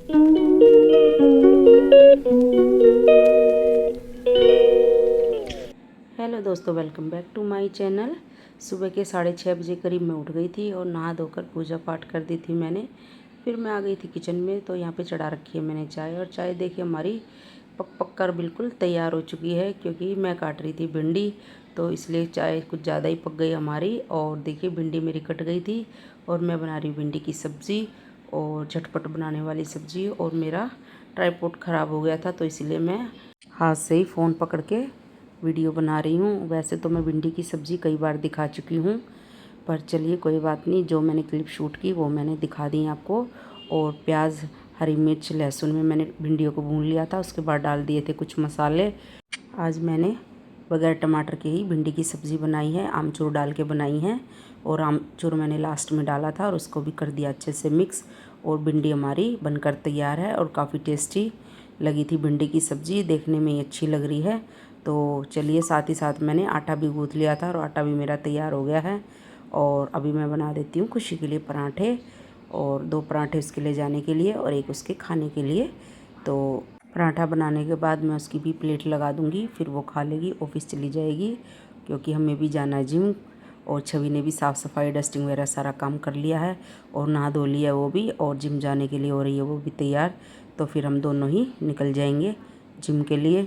Hello दोस्तों, welcome back to my channel. सुबह के 6:30 बजे करीब मैं उठ गई थी और नहा धोकर पूजा पाठ कर दी थी मैंने। फिर मैं आ गई थी किचन में, तो यहाँ पे चढ़ा रखी है मैंने चाय। और चाय देखिए हमारी पक कर बिल्कुल तैयार हो चुकी है, क्योंकि मैं काट रही थी भिंडी, तो इसलिए चाय कुछ ज़्यादा ही पक गई हमारी। और देखिए भिंडी मेरी कट गई थी और मैं बना रही हूँ भिंडी की सब्ज़ी, और झटपट बनाने वाली सब्ज़ी। और मेरा ट्राईपॉड ख़राब हो गया था, तो इसलिए मैं हाथ से ही फ़ोन पकड़ के वीडियो बना रही हूँ। वैसे तो मैं भिंडी की सब्ज़ी कई बार दिखा चुकी हूँ, पर चलिए कोई बात नहीं, जो मैंने क्लिप शूट की वो मैंने दिखा दी आपको। और प्याज, हरी मिर्च, लहसुन में मैंने भिंडियों को भून लिया था, उसके बाद डाल दिए थे कुछ मसाले। आज मैंने बगैर टमाटर के ही भिंडी की सब्ज़ी बनाई है, आमचूर डाल के बनाई है। और आमचूर मैंने लास्ट में डाला था और उसको भी कर दिया अच्छे से मिक्स। और भिंडी हमारी बनकर तैयार है और काफ़ी टेस्टी लगी थी भिंडी की सब्ज़ी, देखने में ही अच्छी लग रही है। तो चलिए, साथ ही साथ मैंने आटा भी गूँथ लिया था और आटा भी मेरा तैयार हो गया है। और अभी मैं बना देती हूँ खुशी के लिए पराठे, और 2 पराठे उसके ले जाने के लिए और 1 उसके खाने के लिए। तो पराठा बनाने के बाद मैं उसकी भी प्लेट लगा दूँगी, फिर वो खा लेगी, ऑफिस चली जाएगी, क्योंकि हमें भी जाना है जिम। और छवि ने भी साफ़ सफाई, डस्टिंग वगैरह सारा काम कर लिया है और नहा धो लिया वो भी, और जिम जाने के लिए हो रही है वो भी तैयार। तो फिर हम दोनों ही निकल जाएंगे जिम के लिए।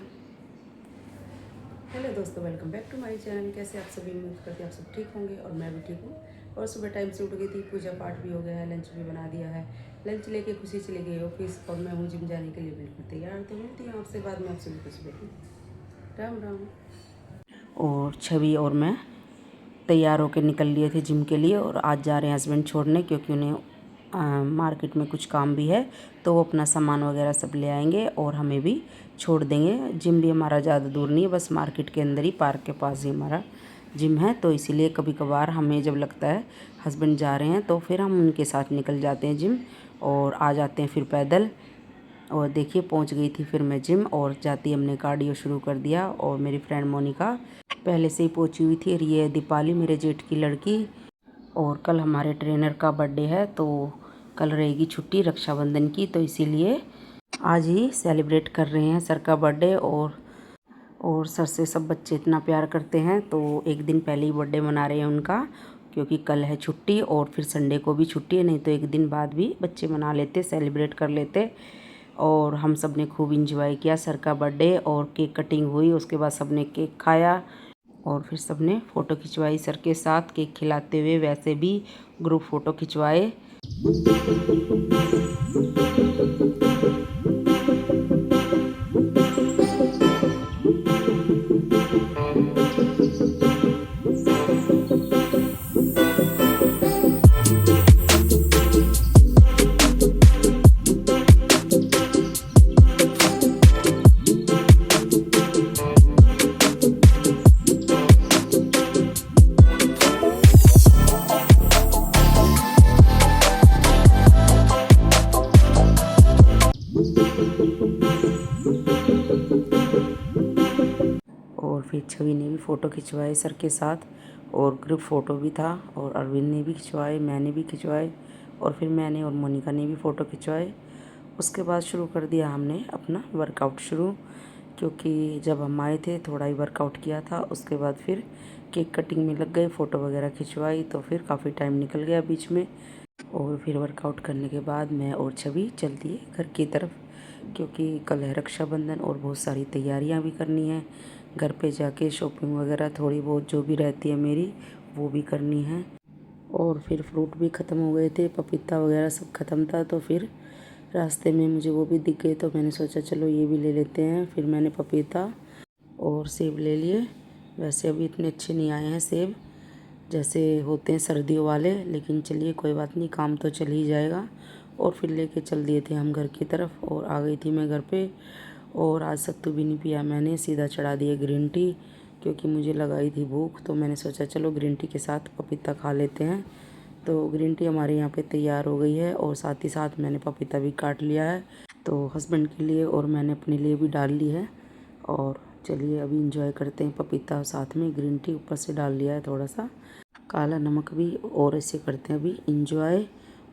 हेलो दोस्तों, welcome back to my channel. कैसे आप सभी, उम्मीद करते हैं आप सब ठीक होंगे और मैं भी ठीक हूँ। और सुबह टाइम से उठ गई थी, पूजा पाठ भी हो गया है, लंच भी बना दिया है। लंच लेके खुशी चली गई ऑफिस और मैं हूँ जिम जाने के लिए बिल्कुल तैयार। तो मिलती हूँ आपसे बाद में, आप सभी को सुबह की राम राम। और छवि और मैं तैयार होकर निकल लिए थे जिम के लिए, और आज जा रहे हैं हस्बैंड छोड़ने, क्योंकि उन्हें मार्केट में कुछ काम भी है, तो वो अपना सामान वगैरह सब ले आएंगे और हमें भी छोड़ देंगे। जिम भी हमारा ज़्यादा दूर नहीं है, बस मार्केट के अंदर ही, पार्क के पास ही हमारा जिम है। तो इसीलिए कभी कभार हमें जब लगता है हस्बैंड जा रहे हैं तो फिर हम उनके साथ निकल जाते हैं जिम, और आ जाते हैं फिर पैदल। और देखिए पहुंच गई थी फिर मैं जिम, और जाती हमने कार्डियो शुरू कर दिया। और मेरी फ्रेंड मोनिका पहले से ही पहुंची हुई थी, और ये दीपाली मेरे जेठ की लड़की। और कल हमारे ट्रेनर का बर्थडे है, तो कल रहेगी छुट्टी रक्षाबंधन की, तो इसीलिए आज ही सेलिब्रेट कर रहे हैं सर का बर्थडे। और सर से सब बच्चे इतना प्यार करते हैं, तो एक दिन पहले ही बर्थडे मना रहे हैं उनका, क्योंकि कल है छुट्टी और फिर संडे को भी छुट्टी है, नहीं तो एक दिन बाद भी बच्चे मना लेते, सेलिब्रेट कर लेते। और हम सब ने खूब इंजॉय किया सर का बर्थडे, और केक कटिंग हुई, उसके बाद सब ने केक खाया, और फिर सब ने फ़ोटो खिंचवाई सर के साथ केक खिलाते हुए। वैसे भी ग्रुप फ़ोटो खिंचवाए। और फिर छवि ने भी फ़ोटो खिंचवाए सर के साथ, और ग्रुप फ़ोटो भी था, और अरविंद ने भी खिंचवाए, मैंने भी खिंचवाए, और फिर मैंने और मोनिका ने भी फ़ोटो खिंचवाए। उसके बाद शुरू कर दिया हमने अपना वर्कआउट शुरू, क्योंकि जब हम आए थे थोड़ा ही वर्कआउट किया था, उसके बाद फिर केक कटिंग में लग गए, फ़ोटो वगैरह खिंचवाई, तो फिर काफ़ी टाइम निकल गया बीच में। और फिर वर्कआउट करने के बाद मैं और छवि चल दिए घर की तरफ, क्योंकि कल है रक्षाबंधन और बहुत सारी तैयारियां भी करनी है। घर पे जाके शॉपिंग वगैरह थोड़ी बहुत जो भी रहती है मेरी, वो भी करनी है। और फिर फ्रूट भी ख़त्म हो गए थे, पपीता वगैरह सब ख़त्म था, तो फिर रास्ते में मुझे वो भी दिख गए, तो मैंने सोचा चलो ये भी ले लेते हैं। फिर मैंने पपीता और सेब ले लिए। वैसे अभी इतने अच्छे नहीं आए हैं सेब जैसे होते हैं सर्दियों वाले, लेकिन चलिए कोई बात नहीं, काम तो चल ही जाएगा। और फिर लेके चल दिए थे हम घर की तरफ, और आ गई थी मैं घर पे। और आज सत्तू भी नहीं पिया मैंने, सीधा चढ़ा दिया ग्रीन टी, क्योंकि मुझे लगाई थी भूख, तो मैंने सोचा चलो ग्रीन टी के साथ पपीता खा लेते हैं। तो ग्रीन टी हमारे यहाँ पे तैयार हो गई है, और साथ ही साथ मैंने पपीता भी काट लिया है, तो हस्बैंड के लिए और मैंने अपने लिए भी डाल ली है। और चलिए अभी इंजॉय करते हैं पपीता, और साथ में ग्रीन टी ऊपर से डाल लिया है थोड़ा सा काला नमक भी, और ऐसे करते हैं अभी इंजॉय।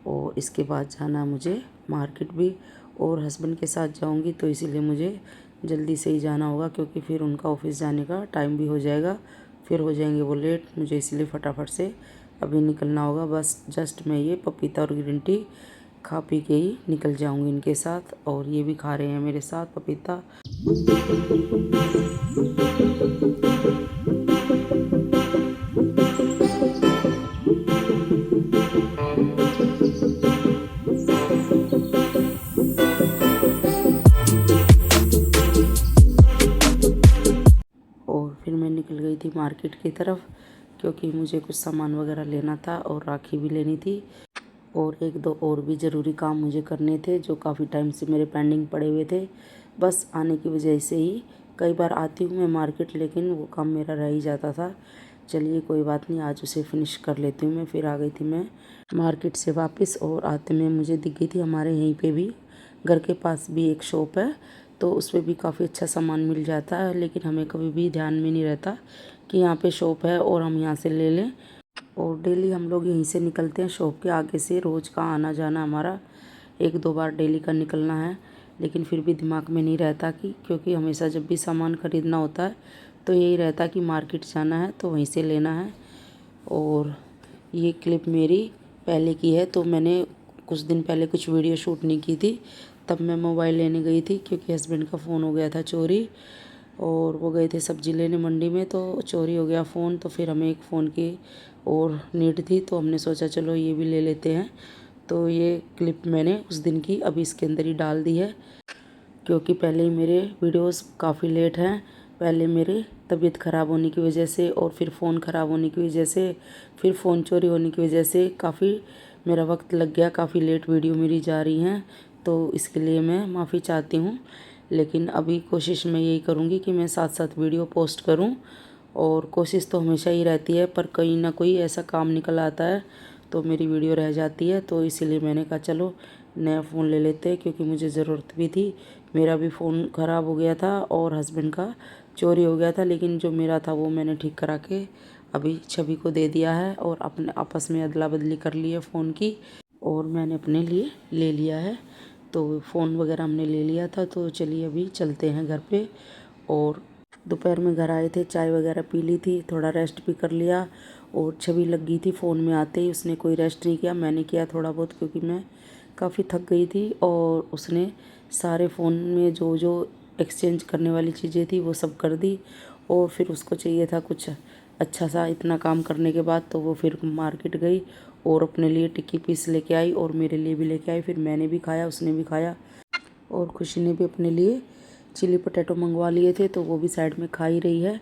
और इसके बाद जाना मुझे मार्केट भी, और हस्बैंड के साथ जाऊंगी तो इसीलिए मुझे जल्दी से ही जाना होगा, क्योंकि फिर उनका ऑफिस जाने का टाइम भी हो जाएगा, फिर हो जाएंगे वो लेट। मुझे इसलिए फटाफट से अभी निकलना होगा। बस जस्ट मैं ये पपीता और ग्रीन टी खा पी के ही निकल जाऊंगी इनके साथ, और ये भी खा रहे हैं मेरे साथ पपीता। और फिर मैं निकल गई थी मार्केट की तरफ, क्योंकि मुझे कुछ सामान वगैरह लेना था और राखी भी लेनी थी, और एक दो और भी ज़रूरी काम मुझे करने थे जो काफ़ी टाइम से मेरे पेंडिंग पड़े हुए थे। बस आने की वजह से ही कई बार आती हूँ मैं मार्केट, लेकिन वो काम मेरा रह ही जाता था। चलिए कोई बात नहीं, आज उसे फिनिश कर लेती हूँ मैं। फिर आ गई थी मैं मार्केट से वापस, और आते में मुझे दिख गई थी हमारे यहीं पे भी घर के पास भी एक शॉप है, तो उस पर भी काफ़ी अच्छा सामान मिल जाता है, लेकिन हमें कभी भी ध्यान में नहीं रहता कि यहाँ पे शॉप है और हम यहाँ से ले लें। और डेली हम लोग यहीं से निकलते हैं शॉप के आगे से, रोज़ का आना जाना हमारा 1-2 बार डेली का निकलना है, लेकिन फिर भी दिमाग में नहीं रहता कि, क्योंकि हमेशा जब भी सामान ख़रीदना होता है तो यही रहता कि मार्केट जाना है तो वहीं से लेना है। और ये क्लिप मेरी पहले की है, तो मैंने कुछ दिन पहले कुछ वीडियो शूट नहीं की थी, तब मैं मोबाइल लेने गई थी, क्योंकि हस्बैंड का फ़ोन हो गया था चोरी, और वो गए थे सब्ज़ी लेने मंडी में, तो चोरी हो गया फ़ोन। तो फिर हमें एक फ़ोन की और नीड थी, तो हमने सोचा चलो ये भी ले लेते हैं। तो ये क्लिप मैंने उस दिन की अभी इसके अंदर ही डाल दी है, क्योंकि पहले ही मेरे वीडियोस काफ़ी लेट हैं। पहले मेरे तबीयत ख़राब होने की वजह से, और फिर फ़ोन ख़राब होने की वजह से, फिर फ़ोन चोरी होने की वजह से काफ़ी मेरा वक्त लग गया, काफ़ी लेट वीडियो मेरी जा रही हैं, तो इसके लिए मैं माफ़ी चाहती हूँ। लेकिन अभी कोशिश मैं यही करूँगी कि मैं साथ साथ वीडियो पोस्ट करूँ, और कोशिश तो हमेशा ही रहती है, पर कहीं ना कोई ऐसा काम निकल आता है तो मेरी वीडियो रह जाती है। तो इसीलिए मैंने कहा चलो नया फ़ोन ले लेते हैं, क्योंकि मुझे ज़रूरत भी थी। मेरा भी फ़ोन ख़राब हो गया था और हस्बैंड का चोरी हो गया था, लेकिन जो मेरा था वो मैंने ठीक करा के अभी छवि को दे दिया है, और अपने आपस में अदला बदली कर ली है फ़ोन की, और मैंने अपने लिए ले लिया है। तो फ़ोन वगैरह हमने ले लिया था, तो चलिए अभी चलते हैं घर पे। और दोपहर में घर आए थे, चाय वगैरह पी ली थी, थोड़ा रेस्ट भी कर लिया, और छवि लग गई थी फ़ोन में आते ही, उसने कोई रेस्ट नहीं किया, मैंने किया थोड़ा बहुत, क्योंकि मैं काफ़ी थक गई थी। और उसने सारे फ़ोन में जो जो एक्सचेंज करने वाली चीज़ें थी वो सब कर दी, और फिर उसको चाहिए था कुछ अच्छा सा। इतना काम करने के बाद तो वो फिर मार्केट गई और अपने लिए टिक्की पीस लेके आई, और मेरे लिए भी लेके आई। फिर मैंने भी खाया, उसने भी खाया, और खुशी ने भी अपने लिए चिली पोटैटो मंगवा लिए थे, तो वो भी साइड में खा ही रही है।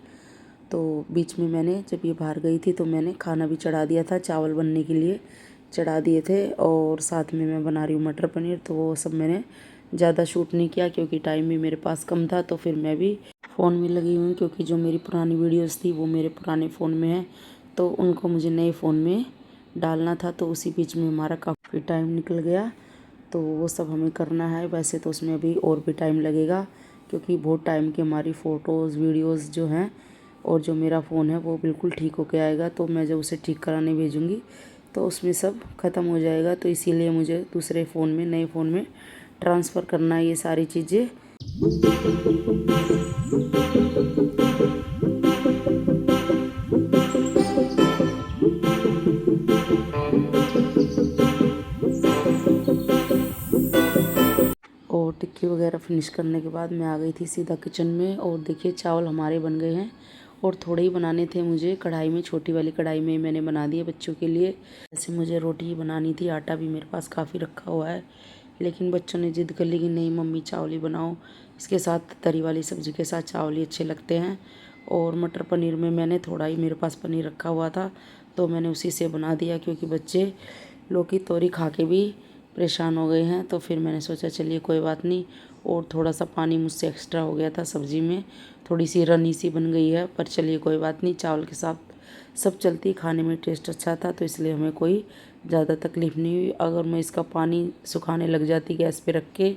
तो बीच में मैंने जब ये बाहर गई थी तो मैंने खाना भी चढ़ा दिया था, चावल बनने के लिए चढ़ा दिए थे, और साथ में मैं बना रही हूँ मटर पनीर। तो वो सब मैंने ज़्यादा शूट नहीं किया, क्योंकि टाइम भी मेरे पास कम था। तो फिर मैं भी फ़ोन में लगी हुई हूँ, क्योंकि जो मेरी पुरानी वीडियोस थी वो मेरे पुराने फ़ोन में है, तो उनको मुझे नए फ़ोन में डालना था। तो उसी बीच में हमारा काफ़ी टाइम निकल गया, तो वो सब हमें करना है। वैसे तो उसमें अभी और भी टाइम लगेगा, क्योंकि बहुत टाइम की हमारी फ़ोटोज़ वीडियोज़ जो हैं, और जो मेरा फ़ोन है वो बिल्कुल ठीक होके आएगा। तो मैं जब उसे ठीक कराने भेजूँगी तो उसमें सब ख़त्म हो जाएगा, तो इसीलिए मुझे दूसरे फ़ोन में, नए फ़ोन में ट्रांसफ़र करना है ये सारी चीज़ें। और टिक्की वगैरह फिनिश करने के बाद मैं आ गई थी सीधा किचन में, और देखिए चावल हमारे बन गए हैं, और थोड़े ही बनाने थे मुझे। कढ़ाई में, छोटी वाली कढ़ाई में मैंने बना दिए बच्चों के लिए। ऐसे मुझे रोटी ही बनानी थी, आटा भी मेरे पास काफ़ी रखा हुआ है, लेकिन बच्चों ने ज़िद कर ली कि नहीं मम्मी चावल ही बनाओ, इसके साथ तरी वाली सब्ज़ी के साथ चावल ही अच्छे लगते हैं। और मटर पनीर में मैंने थोड़ा ही, मेरे पास पनीर रखा हुआ था, तो मैंने उसी से बना दिया, क्योंकि बच्चे लौकी तोरी खा के भी परेशान हो गए हैं। तो फिर मैंने सोचा चलिए कोई बात नहीं। और थोड़ा सा पानी मुझसे एक्स्ट्रा हो गया था सब्ज़ी में, थोड़ी सी रनी सी बन गई है, पर चलिए कोई बात नहीं, चावल के साथ सब चलती, खाने में टेस्ट अच्छा था, तो इसलिए हमें कोई ज़्यादा तकलीफ़ नहीं हुई। अगर मैं इसका पानी सुखाने लग जाती गैस पे रख के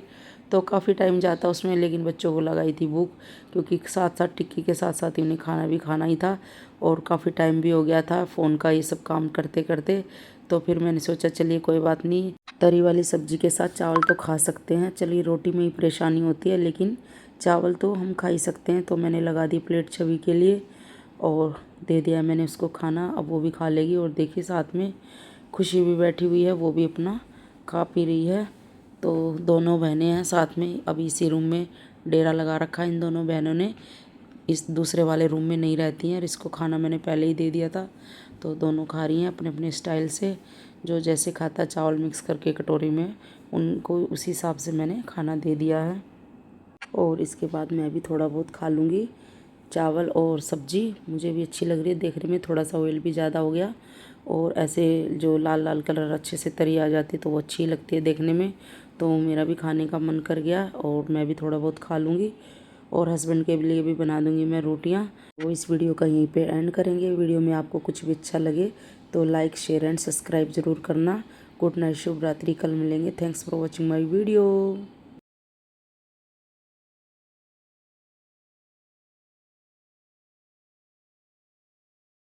तो काफ़ी टाइम जाता उसमें, लेकिन बच्चों को लगाई थी भूख, क्योंकि साथ साथ टिक्की के साथ साथ ही उन्हें खाना भी खाना ही था, और काफ़ी टाइम भी हो गया था फ़ोन का ये सब काम करते करते। तो फिर मैंने सोचा चलिए कोई बात नहीं, तरी वाली सब्ज़ी के साथ चावल तो खा सकते हैं। चलिए रोटी में ही परेशानी होती है, लेकिन चावल तो हम खा ही सकते हैं। तो मैंने लगा दी प्लेट छवि के लिए और दे दिया मैंने उसको खाना। अब वो भी खा लेगी। और देखिए साथ में खुशी भी बैठी हुई है, वो भी अपना खा पी रही है। तो दोनों बहनें हैं साथ में। अभी इसी रूम में डेरा लगा रखा है इन दोनों बहनों ने, इस दूसरे वाले रूम में नहीं रहती हैं। और इसको खाना मैंने पहले ही दे दिया था, तो दोनों खा रही हैं अपने अपने स्टाइल से। जो जैसे खाता चावल मिक्स करके कटोरी में, उनको उसी हिसाब से मैंने खाना दे दिया है। और इसके बाद मैं भी थोड़ा बहुत खा लूँगी। चावल और सब्ज़ी मुझे भी अच्छी लग रही है देखने में। थोड़ा सा ऑयल भी ज़्यादा हो गया, और ऐसे जो लाल लाल कलर अच्छे से तरी आ जाती है तो वो अच्छी लगती है देखने में। तो मेरा भी खाने का मन कर गया और मैं भी थोड़ा बहुत खा लूँगी। और हस्बैंड के लिए भी बना दूँगी मैं रोटियाँ। वो इस वीडियो का यहीं पे एंड करेंगे। वीडियो में आपको कुछ भी अच्छा लगे तो लाइक शेयर एंड सब्सक्राइब ज़रूर करना। गुड नाइट, शुभ रात्रि। कल मिलेंगे। Thanks for watching my video.